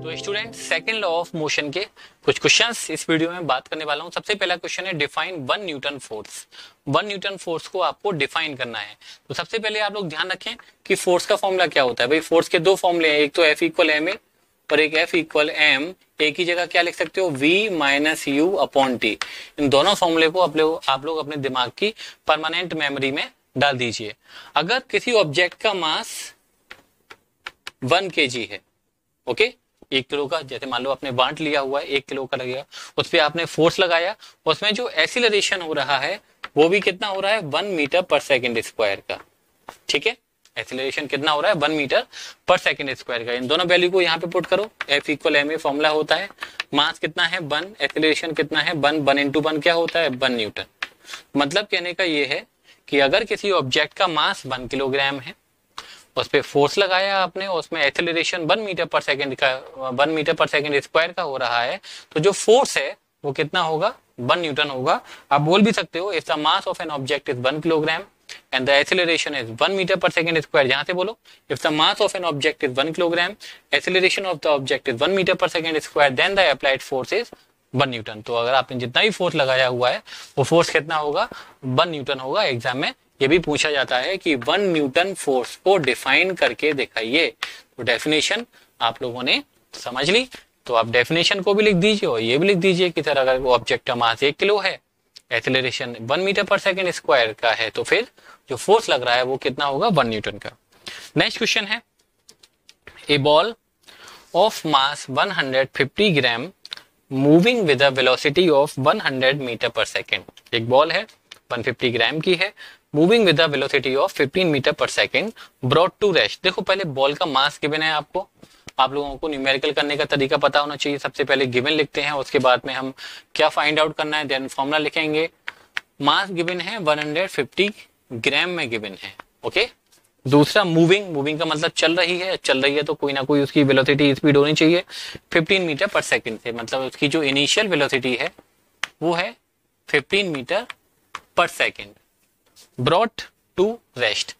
तो student second law of motion के कुछ क्वेश्चंस इस वीडियो में बात करने वाला हूं। सबसे पहला क्वेश्चन है define 1 Newton force. 1 Newton force को आपको डिफाइन करना है। तो सबसे पहले आप लोग ध्यान रखें कि फोर्स का फॉर्मूला क्या होता है। भाई फोर्स के दो फॉर्मूले हैं, एक तो F इक्वल ma और एक F इक्वल m। एक ही जगह क्या लिख सकते हो, V minus you upon t. इन दोनों फॉर्मूले को आप लोग अपने दिमाग की परमानेंट मेमोरी में डाल दीजिए। अगर किसी ऑब्जेक्ट का मास 1 kg है, ओके, 1 किलो का, जैसे मान लो आपने बांट लिया हुआ है 1 किलो का लगेगा, उस पर आपने फोर्स लगाया, उसमें जो एक्सीलरेशन हो रहा है वो भी कितना हो रहा है, 1 मीटर पर सेकंड स्क्वायर का। ठीक है, एक्सीलरेशन कितना हो रहा है, 1 मीटर पर सेकंड स्क्वायर का। इन दोनों वैल्यू को यहाँ पे पुट करो। F इक्वल ma फॉर्मूला होता है, मास कितना है 1, एक्सीलरेशन कितना है 1 इंटू 1 क्या होता है 1 न्यूटन। मतलब कहने का ये है कि अगर किसी ऑब्जेक्ट का मास 1 किलोग्राम है, उस पे फोर्स लगाया आपने, उसमें एक्सेलरेशन 1 मीटर पर सेकंड का 1 मीटर पर सेकंड स्क्वायर का हो रहा है, तो जो फोर्स है वो कितना होगा, 1 न्यूटन होगा। आप बोल भी सकते हो if the mass of an object is 1 kilogram and the acceleration is 1 metre per second square. जहां से बोलो if the mass of an object is 1 kilogram, acceleration of the object is 1 metre per second square, then the applied force is 1 newton. तो अगर आपने जितना भी force लगाया हुआ है वो फोर्स कितना होगा, 1 न्यूटन होगा। एग्जाम में ये भी पूछा जाता है कि 1 न्यूटन फोर्स को डिफाइन करके दिखाइए। तो डेफिनेशन आप लोगों ने समझ ली, तो आप डेफिनेशन को भी लिख दीजिए और ये भी लिख दीजिए कि सर अगर वो ऑब्जेक्ट का मास 1 किलो है, acceleration 1 metre per second square का है, तो फिर जो फोर्स लग रहा है वो कितना होगा, 1 न्यूटन का। नेक्स्ट क्वेश्चन है, a ball of mass 150 gram moving with a velocity of 100 metre per second. एक बॉल है 150 ग्राम की है, moving with a velocity of 15 metre per second, brought to rest. देखो पहले बॉल का मास गिवन है आपको, आप लोगों को न्यूमेरिकल करने का तरीका पता होना चाहिए। सबसे पहले गिवन लिखते हैं, उसके बाद में हम क्या फाइंड आउट करना है, देन फॉर्मूला लिखेंगे। मास गिवन है 150 ग्राम में गिवन है, ओके। दूसरा मूविंग का मतलब चल रही है तो कोई ना कोई उसकी वेलोसिटी स्पीड होनी चाहिए 15 मीटर पर सेकंड से, मतलब उसकी जो इनिशियल वेलोसिटी है वो है 15 metre per second. Brought to rest,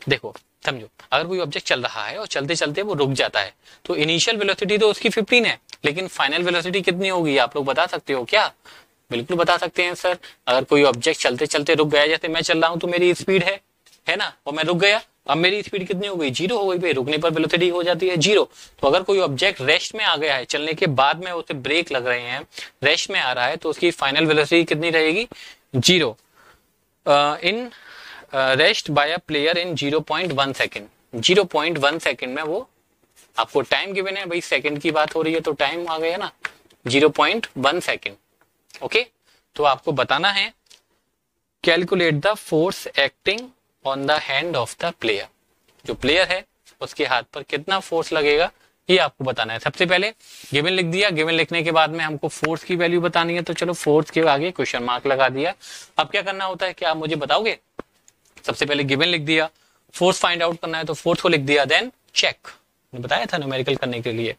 देखो समझो अगर कोई ऑब्जेक्ट चल रहा है और चलते चलते वो रुक जाता है, तो इनिशियल वेलोसिटी तो उसकी 15 है, लेकिन फाइनल वेलोसिटी कितनी होगी आप लोग बता सकते हो क्या? बिल्कुल बता सकते हैं सर। अगर कोई ऑब्जेक्ट चलते चलते रुक गया, जैसे मैं चल रहा हूं तो मेरी स्पीड है ना, और मैं रुक गया, अब मेरी स्पीड कितनी हो गई, 0 हो गई। भाई रुकने पर वेलोसिटी हो जाती है 0। तो अगर कोई ऑब्जेक्ट रेस्ट में आ गया है, चलने के बाद में उसे ब्रेक लग रहे हैं, रेस्ट में आ रहा है, तो उसकी फाइनल वेलोसिटी कितनी रहेगी, 0 in rest by a player in 0.1 second. 0.1 second में वो आपको टाइम गिवन है, भाई सेकेंड की बात हो रही है तो टाइम आ गया ना, 0.1 सेकेंड, ओके। तो आपको बताना है calculate the force acting on the hand of the player. जो प्लेयर है उसके हाथ पर कितना फोर्स लगेगा ये आपको बताना है। सबसे पहले गिवन लिख दिया, गिवन लिखने के बाद में हमको फोर्स की वैल्यू बतानी है, तो चलो फोर्स के आगे क्वेश्चन मार्क लगा दिया। अब क्या करना होता है, क्या आप मुझे बताओगे? सबसे पहले गिवन लिख दिया, फोर्स फाइंड आउट करना है तो फोर्स को लिख दिया, देन चेक। बताया था न्यूमेरिकल करने के लिए,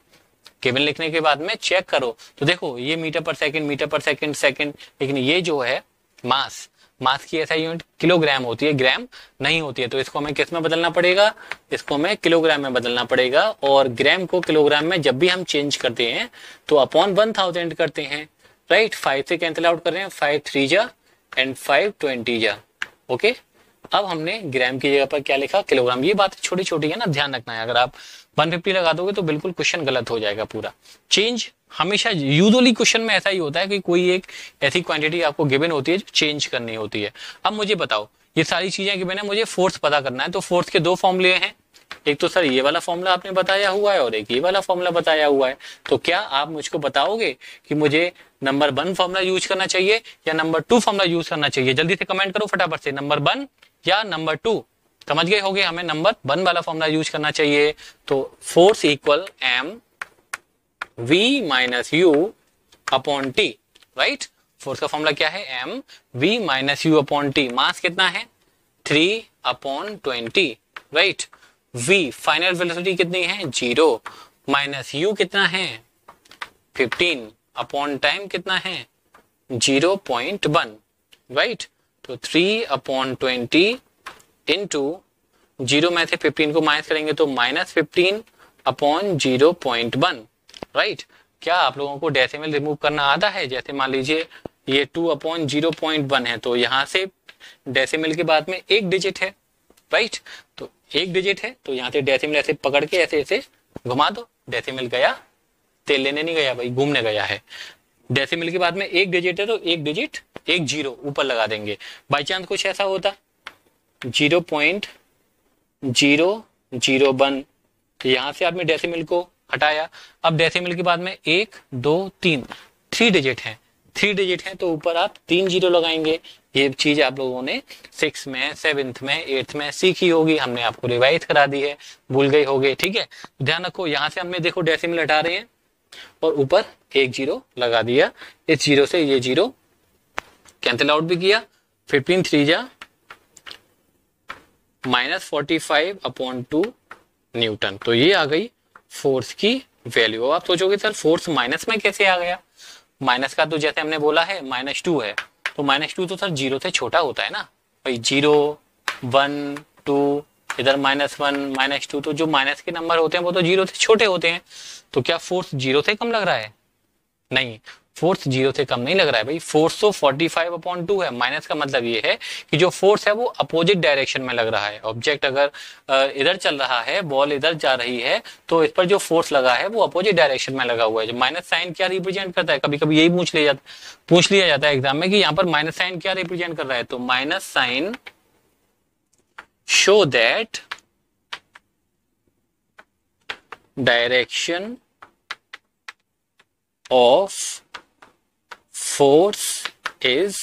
गिवन लिखने के बाद में चेक करो। तो देखो ये मीटर पर सेकंड, सेकंड, लेकिन ये जो है मास की ऐसा यूनिट किलोग्राम होती है, ग्राम नहीं होती है। तो इसको हमें किस में बदलना पड़ेगा, इसको हमें किलोग्राम में बदलना पड़ेगा। और ग्राम को किलोग्राम में जब भी हम चेंज करते हैं तो अपॉन 1000 करते हैं, राइट। 5 से कैंसिल आउट कर रहे हैं, 5 3 जा एंड 5 20 जा, ओके। अब हमने ग्राम की जगह पर क्या लिखा, किलोग्राम। ये बात छोटी छोटी है ना, ध्यान रखना है। अगर आप 150 लगा दोगे तो बिल्कुल क्वेश्चन गलत हो जाएगा पूरा। चेंज हमेशा यूजुअली क्वेश्चन में ऐसा ही होता है कि कोई एक ऐसी क्वांटिटी आपको गिवन होती है जो चेंज करनी होती है। अब मुझे बताओ, ये सारी चीजें गिवन है, मुझे फोर्स पता करना है। तो फोर्स के दो फॉर्मूले हैं, एक तो सर ये वाला फॉर्मूला आपने बताया हुआ है और एक ये वाला फॉर्मूला बताया हुआ है। तो क्या आप मुझको बताओगे कि मुझे नंबर 1 फॉर्मूला यूज करना चाहिए या नंबर 2 फॉर्मूला यूज करना चाहिए? जल्दी से कमेंट करो फटाफट से, नंबर 1 या नंबर 2। समझ गए होगे, हमें नंबर 1 वाला फॉर्मूला यूज करना चाहिए। तो force equal m v minus you upon t, right. Force का फॉर्मूला क्या है, m v minus you upon t. Mass कितना है 3/20, राइट। v फाइनल वेलोसिटी कितनी है 0, माइनस u कितना है 15, अपॉन टाइम कितना है 0.1, राइट। तो 3/20 इंटू 0 में से 15 को माइनस करेंगे तो -15 अपॉन 0.1, राइट। क्या आप लोगों को डेसिमल रिमूव करना आता है? जैसे मान लीजिए ये 2/0.1 है, तो यहाँ से डेसिमल के बाद में एक डिजिट है, राइट। तो एक डिजिट है तो यहाँ से डेसिमल ऐसे पकड़ के ऐसे ऐसे घुमा दो, डेसिमल गया, तेल लेने नहीं गया भाई, घूमने गया है। डेसिमल के बाद में एक डिजिट है तो एक डिजिट, एक जीरो ऊपर लगा देंगे। बाई चांस कुछ ऐसा होता 0.001, यहां से आपने डेसिमल को हटाया। अब डेसिमल के बाद में 1 2 3 3 डिजिट है, 3 डिजिट है तो ऊपर आप 3 जीरो लगाएंगे। ये चीज आप लोगों ने 6 में 7th में 8th में सीखी होगी, हमने आपको रिवाइज करा दी है, भूल गए होगे, ठीक है। ध्यान रखो, यहां से हमने देखो डेसिमल हटा रहे हैं और ऊपर एक जीरो लगा दिया। इस जीरो से ये जीरो कैंसिल आउट भी किया, 15 3 जा -45/2 न्यूटन। तो ये आ गई फोर्स की वैल्यू। आप सोचोगे सर फोर्स माइनस में कैसे आ गया? माइनस का तो जैसे हमने बोला है -2 है, तो -2 तो सर जीरो से छोटा होता है ना भाई। 0 1 2 इधर -1 -2, तो जो माइनस के नंबर होते हैं वो तो जीरो से छोटे होते हैं। तो क्या फोर्स जीरो से कम लग रहा है? नहीं, फोर्स जीरो से कम नहीं लग रहा है भाई। फोर्स तो 45/2 है। माइनस का मतलब ये है कि जो फोर्स है वो अपोजिट डायरेक्शन में लग रहा है। ऑब्जेक्ट अगर इधर चल रहा है, बॉल इधर जा रही है, तो इस पर जो फोर्स लगा है वो अपोजिट डायरेक्शन में लगा हुआ है। जो माइनस साइन क्या रिप्रेजेंट करता है, कभी कभी यही पूछ लिया जाता है एग्जाम में कि यहाँ पर माइनस साइन क्या रिप्रेजेंट कर रहा है। तो minus sign show that direction of force is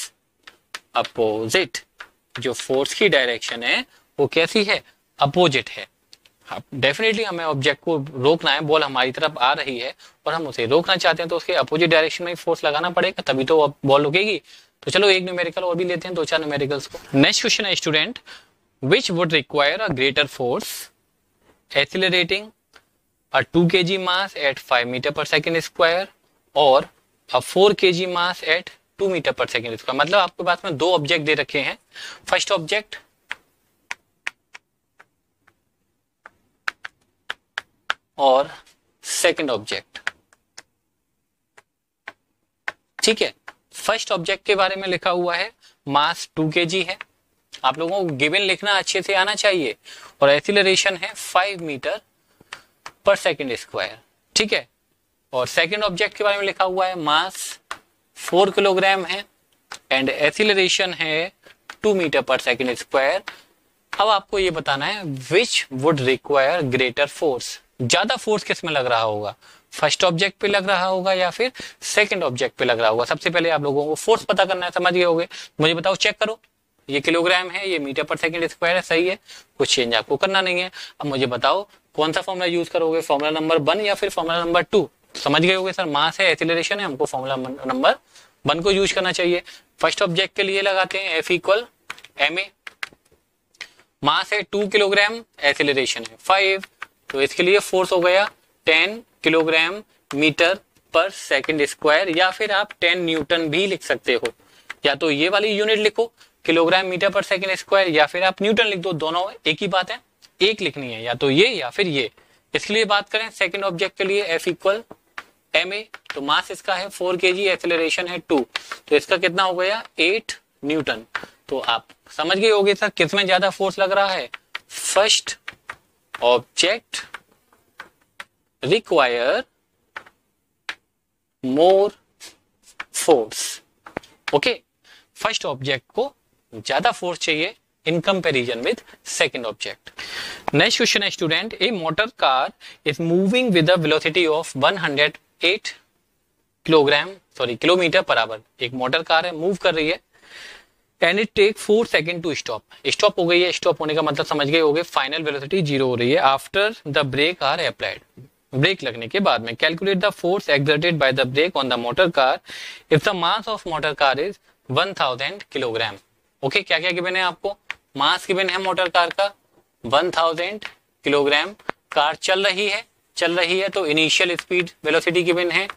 opposite. जो फोर्स की डायरेक्शन है वो कैसी है? अपोजिट है। डेफिनेटली हमें ऑब्जेक्ट को रोकना है, बॉल हमारी तरफ आ रही है और हम उसे रोकना चाहते हैं, तो उसके अपोजिट डायरेक्शन में फोर्स लगाना पड़ेगा, तभी तो बॉल रुकेगी। तो चलो एक न्यूमेरिकल और भी लेते हैं, 2-4 न्यूमेरिकल्स को। नेक्स्ट क्वेश्चन है student, which would require a greater force accelerating a 2 kg mass at 5 meter per second square और a 4 kg mass at 2 meter per second square। मतलब आपके पास में दो ऑब्जेक्ट दे रखे हैं। फर्स्ट ऑब्जेक्ट और सेकंड ऑब्जेक्ट, ठीक है। फर्स्ट ऑब्जेक्ट के बारे में लिखा हुआ है मास 2 kg है। आप लोगों को गिवन लिखना अच्छे से आना चाहिए, और एक्सीलरेशन है 5 मीटर पर सेकेंड स्क्वायर, ठीक है। और सेकंड ऑब्जेक्ट के बारे में लिखा हुआ है मास 4 किलोग्राम है एंड एक्सीलरेशन है 2 मीटर पर सेकेंड स्क्वायर। अब आपको ये बताना है which would require greater force. ज्यादा फोर्स किस में लग रहा होगा? फर्स्ट ऑब्जेक्ट पे लग रहा होगा या फिर सेकंड ऑब्जेक्ट पे लग रहा होगा? सबसे पहले आप लोगों को फोर्स पता करना है, समझ गए होगे। मुझे बताओ, चेक करो, ये किलोग्राम है, ये मीटर पर सेकंड स्क्वायर है, सही है, कुछ चेंज आपको करना नहीं है। अब मुझे बताओ कौन सा फॉर्मूला यूज करोगे, फॉर्मूला नंबर 1 या फिर फॉर्मूला नंबर 2? समझ गए होगे सर, मास है, एक्सीलरेशन है, हमको फॉर्मूला नंबर 1 को यूज करना चाहिए। फर्स्ट ऑब्जेक्ट के लिए लगाते हैं F = ma। मास है 2 किलोग्राम, एक्सीलरेशन है 5, तो इसके लिए फोर्स हो गया 10 kilogram metre per second square, या फिर आप 10 न्यूटन भी लिख सकते हो। या तो ये वाली यूनिट लिखो kilogram metre per second square, या फिर आप न्यूटन लिख दो, दोनों एक ही बात है, एक लिखनी है, या तो ये या फिर ये। इसके लिए बात करें सेकंड ऑब्जेक्ट के लिए F = ma, तो मास इसका है 4 kg, एक्सीलरेशन है 2, तो इसका कितना हो गया 8 न्यूटन। तो आप समझ गए होगे सर किसमें ज्यादा फोर्स लग रहा है। First object require more force, okay. First object को ज्यादा फोर्स चाहिए in comparison with second object. Next question है student, a motor car is moving with a velocity of 108 kilometre per hour. एक मोटर कार है, move कर रही है, and it take 4 second to stop. Stop हो गई है, स्टॉप होने का मतलब समझ गए होगे, फाइनल वेलोसिटी 0 हो रही है। After the brake are applied, brake लगने के बाद में calculate the force exerted by the brake on the motor car if the mass of motor car is 1000 kilogram. Okay, क्या क्या गिवन है आपको? मास गिवन है मोटर कार का 1000 किलोग्राम, कार चल रही है तो इनिशियल स्पीड वेलोसिटी गिवन है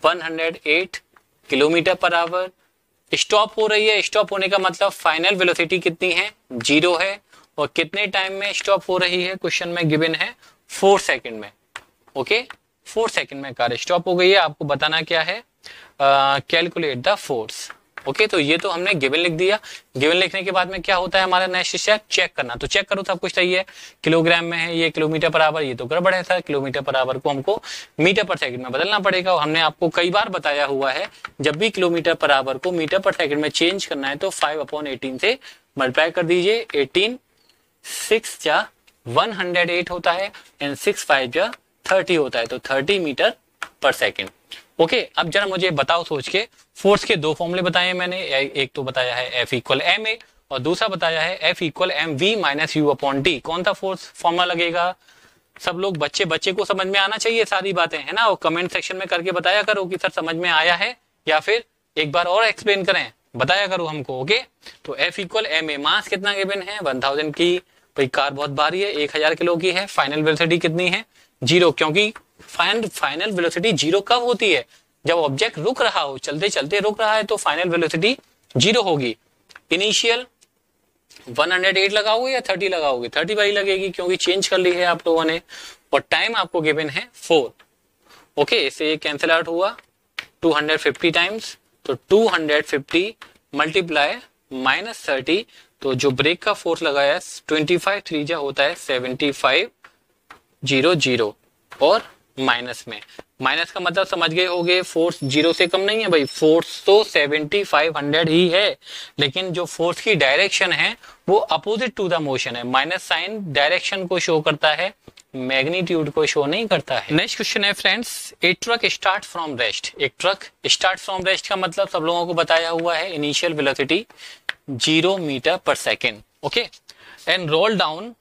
108 किलोमीटर पर आवर। स्टॉप हो रही है, स्टॉप होने का मतलब फाइनल वेलोसिटी कितनी है? 0 है, और कितने टाइम में स्टॉप हो रही है? क्वेश्चन में गिवन है 4 सेकंड में। ओके, 4 सेकंड में कार स्टॉप हो गई है। आपको बताना क्या है, कैलकुलेट द फोर्स। ओके, तो ये तो हमने गिवन लिख दिया। गिवन लिखने के बाद में क्या होता है हमारा नेक्स्ट स्टेप, चेक करना। तो चेक करो सब कुछ सही है, किलोग्राम में है, ये किलोमीटर पर आवर, ये तो गड़बड़ है सर, किलोमीटर पर आवर को हमको मीटर पर सेकंड में बदलना पड़ेगा। और हमने आपको कई बार बताया हुआ है, जब भी किलोमीटर पर आवर को मीटर पर सेकंड में चेंज करना है तो 5/18 से मल्टीप्लाई कर दीजिए। 18 6 जा 108 होता है एंड 6 5 जा 30 होता है, तो 30 मीटर पर सेकंड। ओके, अब जरा मुझे बताओ सोच के, फोर्स के दो फॉर्मूले बताए मैंने, एक तो बताया है F इक्वल ma और दूसरा बताया है F equal mv minus u upon T. कौन सा फोर्स फॉर्मूला लगेगा? सब लोग बच्चे को समझ में आना चाहिए सारी बातें, है ना। और कमेंट सेक्शन में करके बताया करो कि सर समझ में आया है, या फिर एक बार और एक्सप्लेन करें, बताया करो हमको। ओके, तो F इक्वल ma, मास कितना गिवन है 1000 की, भाई कार बहुत भारी है, 1000 किलो की है। फाइनल वेलोसिटी कितनी है 0, क्योंकि फाइनल वेलोसिटी 0 कब होती है, जब ऑब्जेक्ट रुक रहा हो, चलते चलते रुक रहा है तो फाइनल वेलोसिटी 0 होगी। इनिशियल 108 लगाओगे या 30 लगाओगे, 30 वाली लगेगी क्योंकि चेंज कर ली है आप लोगों ने। और टाइम आपको गिवन है 4। ओके, इससे ये कैंसिल आउट हुआ 250 टाइम्स, तो 250 मल्टीप्लाई माइनस 30, तो जो ब्रेक का फोर्स लगाया 25 3 जा होता है 75 0 और माइनस में, माइनस का मतलब समझ गए होगे, फोर्स 0 से कम नहीं है भाई, फोर्स तो 7500 ही है, लेकिन जो फोर्स की डायरेक्शन है वो अपोजिट टू द मोशन है। माइनस साइन डायरेक्शन को शो करता है, मैग्नीट्यूड को शो नहीं करता है। नेक्स्ट क्वेश्चन है friends, A truck start from rest. एक ट्रक स्टार्ट फ्रॉम रेस्ट का मतलब सब लोगों को बताया हुआ है, initial velocity 0 metre per second. Okay, and roll down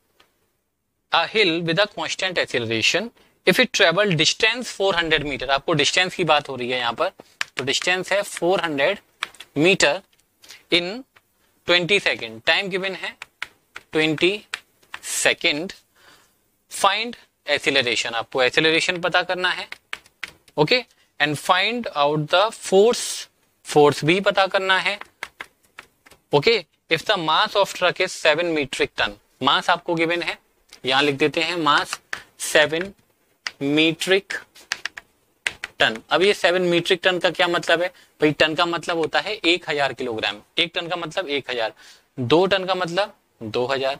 a hill with a constant acceleration if it travel distance 400 metre. आपको डिस्टेंस की बात हो रही है यहाँ पर, तो डिस्टेंस है 400 metre in 20 second. Time given है 20 सेकेंड। फाइंड एक्सीलरेशन, आपको एक्सीलरेशन पता करना है। Okay, and find out the force, force भी पता करना है। Okay, if the mass of truck is 7 metric ton, mass आपको गिवन है, यहां लिख देते हैं मास 7 मीट्रिक टन। अब ये 7 मीट्रिक टन का क्या मतलब है भाई, टन का मतलब होता है 1000 किलोग्राम, 1 टन का मतलब 1000, 2 टन का मतलब 2000,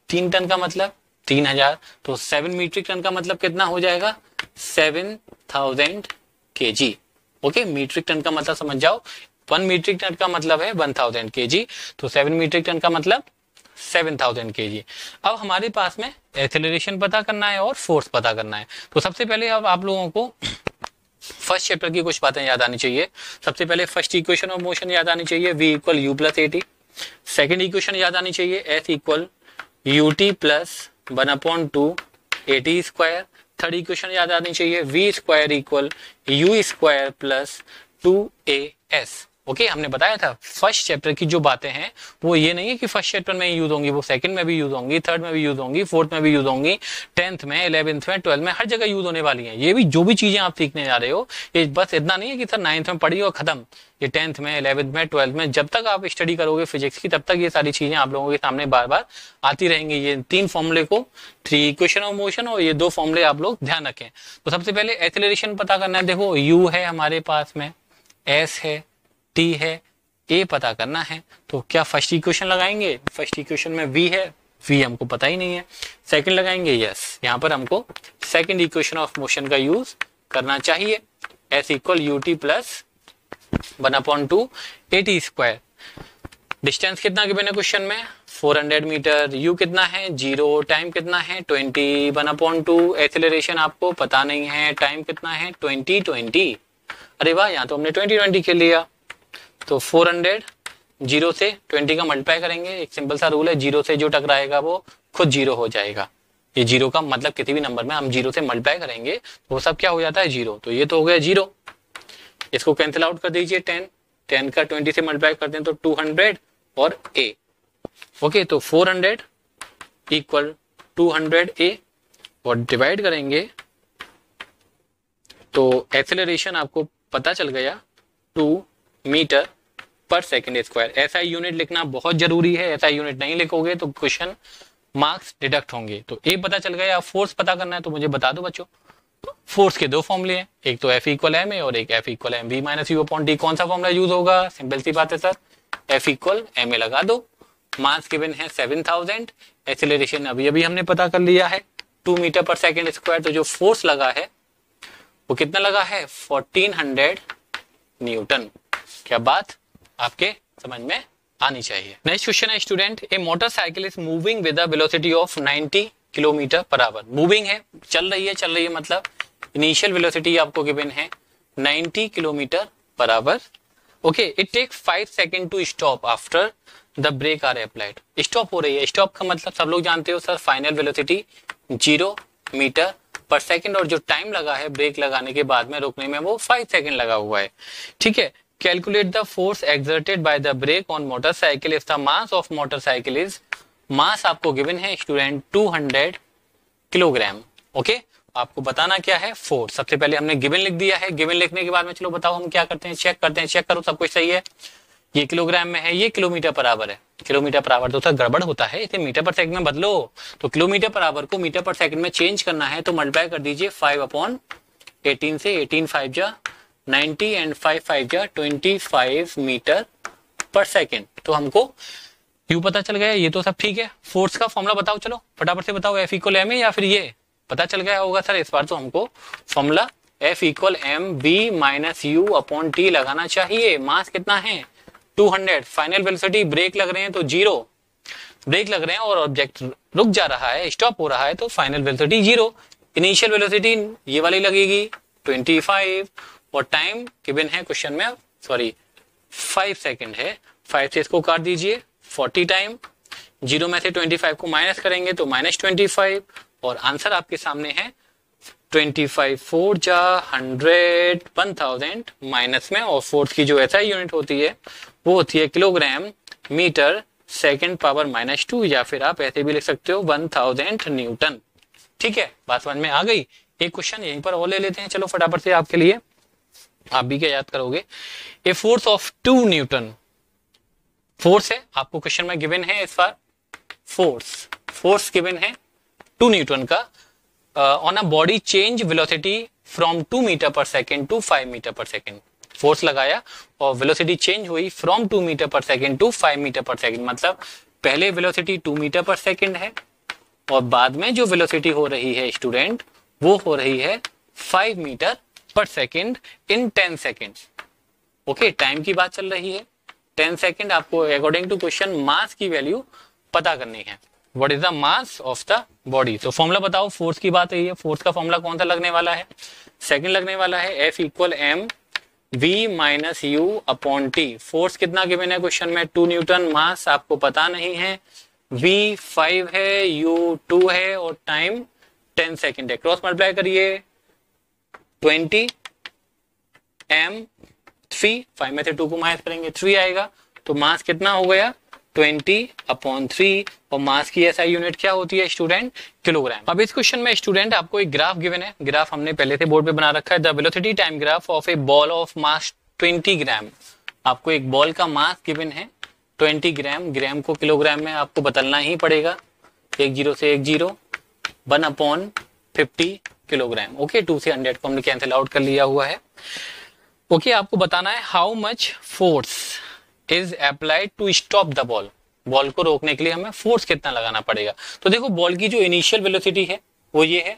3 टन का मतलब 3000, तो 7 मीट्रिक टन का मतलब कितना हो जाएगा 7000 kg। ओके, मीट्रिक टन का मतलब समझ जाओ, 1 मीट्रिक टन का मतलब है 1000 kg, तो 7 मीट्रिक टन का मतलब 7000 kg। अब हमारे पास में एक्सेलरेशन पता करना है और फोर्स पता करना है। तो सबसे पहले अब आप लोगों को फर्स्ट चैप्टर की कुछ बातें याद आनी चाहिए। सबसे पहले फर्स्ट इक्वेशन ऑफ मोशन याद आनी चाहिए, v equal you plus A T. Second equation याद आनी चाहिए, S equal U T plus 1/2 A T square. Third equation याद आनी चाहिए, v square equal you square plus 2as। Okay, हमने बताया था फर्स्ट चैप्टर की जो बातें हैं वो ये नहीं है कि फर्स्ट चैप्टर में यूज होंगी, वो सेकंड में भी यूज होंगी, थर्ड में भी यूज होंगी, फोर्थ में भी यूज होंगी, 10th में, 11th में, 12th में, हर जगह यूज होने वाली हैं। ये भी जो भी चीजें आप सीखने जा रहे हो, ये बस इतना नहीं है कि सर 9th में पढ़ी और खत्म। ये 10th में, 11th में, 12th में जब तक आप स्टडी करोगे फिजिक्स की, तब तक ये सारी चीजें आप लोगों के सामने बार बार आती रहेंगी। ये 3 फॉर्मूले को, 3 इक्वेशन ऑफ मोशन और ये 2 फॉर्मूले आप लोग ध्यान रखें। तो सबसे पहले एक्सेलरेशन पता करना है। देखो यू है हमारे पास में, एस है, टी है, ए पता करना है। तो क्या फर्स्ट इक्वेशन लगाएंगे, फर्स्ट इक्वेशन में v है, v हमको पता ही नहीं है। सेकंड लगाएंगे, यस, यहाँ पर हमको सेकंड इक्वेशन ऑफ मोशन का यूज करना चाहिए, s equal U T plus 1/2 A T square. Distance कितना गिवन है क्वेश्चन में 400 मीटर, u कितना है 0, टाइम कितना है 20 1/2, एक्सेलरेशन आपको पता नहीं है, टाइम कितना है 20 अरे वाह, यहाँ तो हमने 20 खेल लिया। तो 400 0 से 20 का मल्टीप्लाई करेंगे, एक सिंपल सा रूल है, 0 से जो टकराएगा वो खुद 0 हो जाएगा। ये 0 का मतलब किसी भी नंबर में हम 0 से मल्टीप्लाई करेंगे तो वो सब क्या हो जाता है 0, तो ये तो हो गया 0। इसको कैंसिल आउट कर दीजिए, 10 का 20 से मल्टीप्लाई कर दें तो 200 और a। ओके, तो 400 इक्वल 200a और डिवाइड करेंगे तो एक्सेलरेशन आपको पता चल गया 2 मीटर पर सेकेंड स्क्वायर। ऐसा यूनिट लिखना बहुत जरूरी है, ऐसा यूनिट नहीं लिखोगे तो क्वेश्चन मार्क्स डिडक्ट होंगे। तो ए पता चल गया, फोर्स पता करना है तो मुझे बता दो बच्चों, फोर्स के दो फॉर्मूले हैं, एक तो F इक्वल एम ए और एक F equal M V minus you upon D. कौन सा फॉर्मूला यूज होगा? सिंपल सी बात है sir, F equal M A लगा दो। मास गिवन है 7000, एक्सेलरेशन अभी अभी हमने पता कर लिया है 2 मीटर पर सेकेंड स्क्वायर। तो जो फोर्स लगा है वो कितना लगा है? 1400 न्यूटन। क्या बात आपके समझ में आनी चाहिए। नेक्स्ट क्वेश्चन है student, A motorcycle is moving with a velocity of 90 kilometre per our. Moving है, चल रही है मतलब इनिशियल वेलोसिटी आपको गिवन है 90 kilometre per hour. Okay, it takes 5 second to stop after the brake are applied. Stop हो रही है, स्टॉप का मतलब सब लोग जानते हो sir, final velocity 0 metre per second और जो टाइम लगा है ब्रेक लगाने के बाद में रुकने में वो 5 सेकंड लगा हुआ है। ठीक है, calculate the force exerted by the brake on motorcycle if the mass of motorcycle is, mass आपको गिवन है स्टूडेंट 200 किलोग्राम। ओके, आपको बताना क्या है? फोर्स। सबसे पहले हमने गिवन लिख दिया है, गिवन लिखने के बाद में चलो बताओ हम क्या करते हैं, चेक करते हैं। चेक करो सब कुछ सही है, ये किलोग्राम में है, ये किलोमीटर पर आवर है। किलोमीटर पर आवर तो सर गड़बड़ होता है, इसे मीटर पर सेकंड में बदलो। तो किलोमीटर पर आवर को मीटर पर सेकंड में चेंज करना है तो मल्टीप्लाई कर दीजिए 5/18 से। 18 5 जा 90 एंड 5 5 जा 25 मीटर पर सेकंड। तो हमको यू पता चल गया, ये तो सब ठीक है। फोर्स का फॉर्मूला बताओ, चलो फटाफट से बताओ, F इक्वल एम ए या फिर ये पता चल गया होगा सर इस बार तो हमको formula F equal M V minus you upon T लगाना चाहिए। मास कितना है? 200। फाइनल वेलोसिटी, ब्रेक लग रहे हैं तो 0, ब्रेक लग रहे हैं और ऑब्जेक्ट रुक जा रहा है, स्टॉप हो रहा है तो फाइनल वेलोसिटी 0। इनिशियल वेलोसिटी ये वाली लगेगी 25 और टाइम गिवन है क्वेश्चन में, सॉरी 5 सेकंड है। 5 से इसको काट दीजिए 40 टाइम, 0 में से 25 को माइनस करेंगे तो -25 और आंसर आपके सामने है 25 4 जा 100 1000 माइनस में। और फोर्स की जो SI यूनिट होती है वो होती है किलोग्राम मीटर सेकंड पावर -2 या फिर आप ऐसे भी लिख सकते हो 1000 न्यूटन। ठीक है, बात समझ में आ गई। एक क्वेश्चन यहीं पर और ले लेते हैं, चलो फटाफट से आपके लिए, आप भी क्या याद करोगे। A force of 2 Newton, force है आपको क्वेश्चन में गिवन है इस बार, फोर्स गिवन है 2 न्यूटन का on a body change velocity from 2 metre per second to 5 metre per second. Force लगाया और वेलोसिटी चेंज हुई from 2 metre per second to 5 metre per second. मतलब पहले वेलोसिटी 2 मीटर पर सेकेंड है और बाद में जो वेलोसिटी हो रही है स्टूडेंट वो हो रही है 5 metre per second in 10 second. Okay, time की बात चल रही है 10 सेकेंड। आपको अकॉर्डिंग टू क्वेश्चन मास की वैल्यू पता करनी है। What is the mass of the body. तो फॉर्मूला बताओ, फोर्स की बात है, फोर्स का फॉर्मूला कौन सा लगने वाला है? सेकंड लगने वाला है F equal M V minus you upon T. Force कितना गिवन है क्वेश्चन में? 2 न्यूटन। मास आपको पता नहीं है, V 5 है, U 2 है और टाइम 10 सेकेंड है। क्रॉस मल्टीप्लाई करिए 20 m 3, 5 में से 2 को माइनस करेंगे 3 आएगा। तो मास कितना हो गया? 20/3 और मास की SI यूनिट क्या होती है स्टूडेंट? किलोग्राम। अब इस क्वेश्चन में स्टूडेंट आपको एक ग्राफ गिवन है, ग्राफ हमने पहले से बोर्ड पे बना रखा है। The velocity time graph of A ball of मास 20 ग्राम। आपको एक बॉल का मास गिवन है 20 ग्राम, ग्राम को किलोग्राम में आपको बदलना ही पड़ेगा, 1 0 से 1 0, 1/50 किलोग्राम। ओके, 2 से 100 को हमने कैंसिल आउट कर लिया हुआ है। ओके, आपको बताना है how much force is applied to stop the ball. Ball को रोकने के लिए हमें फोर्स कितना लगाना पड़ेगा। तो देखो, बॉल की जो इनिशियल वेलोसिटी है वो ये है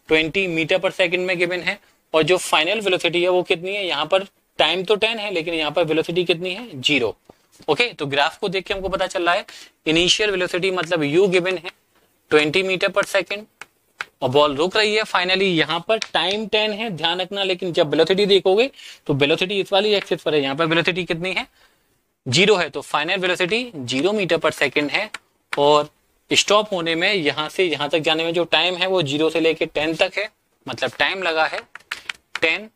20 मीटर पर सेकंड में गिवन है और जो फाइनल वेलोसिटी है वो कितनी है? यहाँ पर टाइम तो 10 है लेकिन यहाँ पर वेलोसिटी कितनी है? 0। ओके, तो ग्राफ को देख के हमको पता चल रहा है इनिशियल वेलोसिटी मतलब u गिवन है 20 मीटर पर सेकंड और बॉल रुक रही है फाइनली। यहाँ पर टाइम 10 है, ध्यान रखना। लेकिन जब वेलोसिटी देखोगे तो वेलोसिटी इस वाली एक्सिस पर है, यहाँ पर वेलोसिटी कितनी है? 0 है। तो final velocity 0 metre per second है और स्टॉप होने में यहाँ से यहाँ तक जाने में जो टाइम है वो 0 से लेके 10 तक है, मतलब टाइम लगा है 10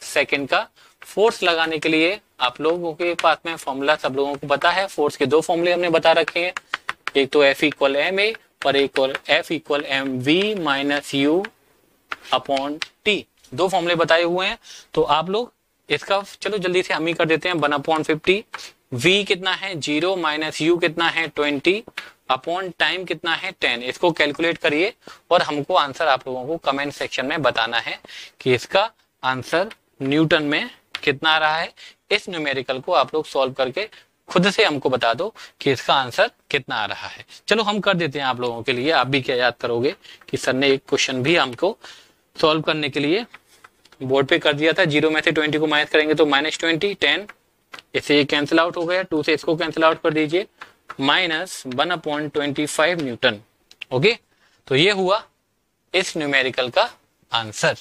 सेकंड का। फोर्स लगाने के लिए आप लोगों के पास में फॉर्मूला सब लोगों को पता है। फोर्स के 2 फॉर्मूले हमने बता रखे हैं, एक तो F इक्वल एम ए और एक और F equal M V minus you upon T. 2 फॉर्मूले बताए हुए हैं। तो आप लोग इसका चलो जल्दी से हम ही कर देते हैं, 1/50। V कितना है? 0 माइनस U कितना है? 20 अपॉन टाइम कितना है 10, इसको कैलकुलेट करिए और हमको आंसर आप लोगों को कमेंट सेक्शन में बताना है कि इसका आंसर न्यूटन में कितना आ रहा है। इस न्यूमेरिकल को आप लोग सॉल्व करके खुद से हमको बता दो कि इसका आंसर कितना आ रहा है। चलो हम कर देते हैं आप लोगों के लिए। आप भी क्या याद करोगे कि सर ने एक क्वेश्चन भी हमको सॉल्व करने के लिए बोर्ड पे कर दिया था। 0 में से 20 को माइनस करेंगे तो -20, 10, इससे ये कैंसिल आउट हो गया, 2 से इसको कैंसिल आउट कर दीजिए, -1/25 न्यूटन। ओके, तो ये हुआ इस न्यूमेरिकल का आंसर।